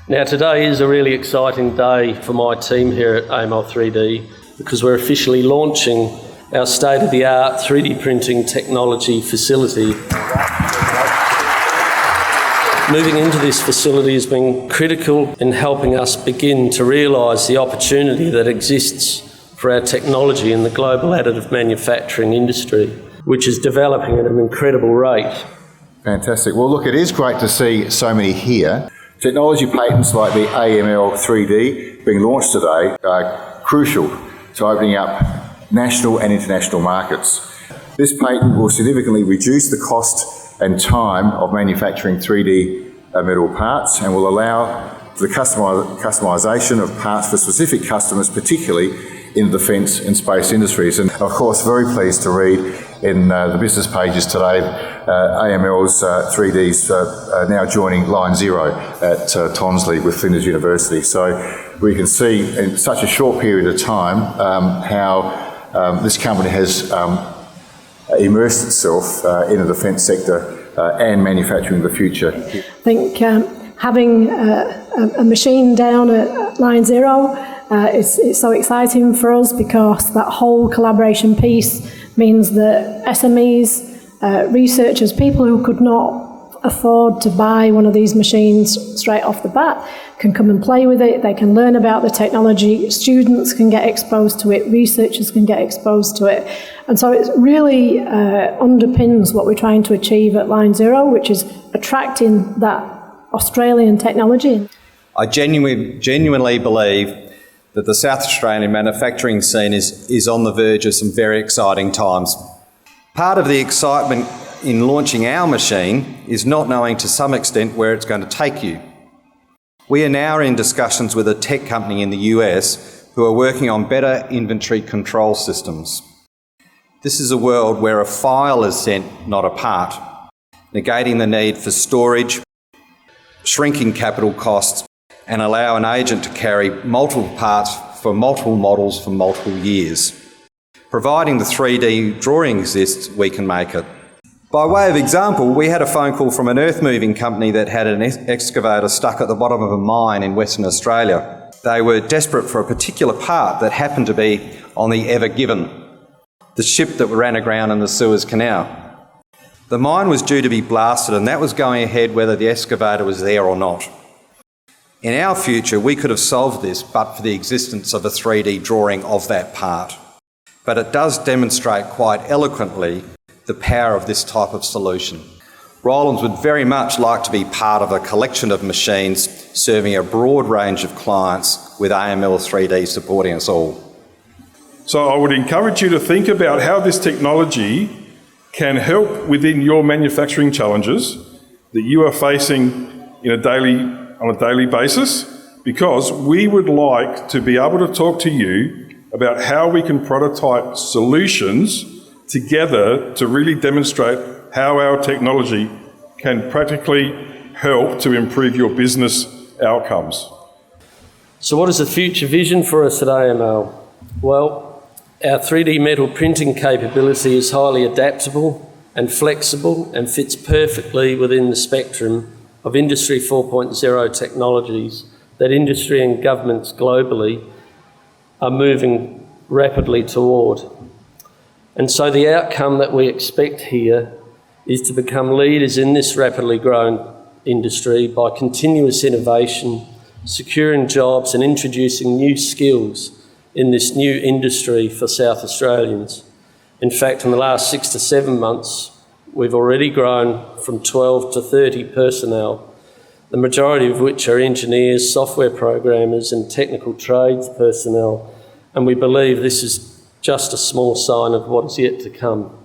Now today is a really exciting day for my team here at AML3D because we're officially launching our state-of-the-art 3D printing technology facility. Moving into this facility has been critical in helping us begin to realise the opportunity that exists for our technology in the global additive manufacturing industry, which is developing at an incredible rate. Fantastic. Well, look, it is great to see so many here. Technology patents like the AML3D being launched today are crucial to opening up national and international markets. This patent will significantly reduce the cost and time of manufacturing 3D metal parts and will allow the customisation of parts for specific customers, particularly in the defence and space industries. And of course, very pleased to read in the business pages today, AML's 3D's now joining Line Zero at Tonsley with Flinders University. So we can see in such a short period of time how this company has immersed itself in the defence sector and manufacturing the future. I think having a machine down at Line Zero, it's so exciting for us because that whole collaboration piece means that SMEs, researchers, people who could not afford to buy one of these machines straight off the bat can come and play with it, they can learn about the technology, students can get exposed to it, researchers can get exposed to it. And so it really underpins what we're trying to achieve at Line Zero, which is attracting that Australian technology. I genuinely believe that the South Australian manufacturing scene is on the verge of some very exciting times. Part of the excitement in launching our machine is not knowing to some extent where it's going to take you. We are now in discussions with a tech company in the US who are working on better inventory control systems. This is a world where a file is sent, not a part, negating the need for storage, shrinking capital costs, and allow an agent to carry multiple parts for multiple models for multiple years. Providing the 3D drawing exists, we can make it. By way of example, we had a phone call from an earth-moving company that had an excavator stuck at the bottom of a mine in Western Australia. They were desperate for a particular part that happened to be on the Ever Given, the ship that ran aground in the Suez Canal. The mine was due to be blasted and that was going ahead whether the excavator was there or not. In our future, we could have solved this but for the existence of a 3D drawing of that part. But it does demonstrate quite eloquently the power of this type of solution. Rowlands would very much like to be part of a collection of machines serving a broad range of clients with AML3D supporting us all. So I would encourage you to think about how this technology can help within your manufacturing challenges that you are facing on a daily basis, because we would like to be able to talk to you about how we can prototype solutions together to really demonstrate how our technology can practically help to improve your business outcomes. So what is the future vision for us at AML? Well, our 3D metal printing capability is highly adaptable and flexible and fits perfectly within the spectrum of Industry 4.0 technologies that industry and governments globally are moving rapidly toward. And so the outcome that we expect here is to become leaders in this rapidly growing industry by continuous innovation, securing jobs and introducing new skills in this new industry for South Australians. In fact, in the last 6 to 7 months, we've already grown from 12 to 30 personnel, the majority of which are engineers, software programmers and technical trades personnel, and we believe this is just a small sign of what is yet to come.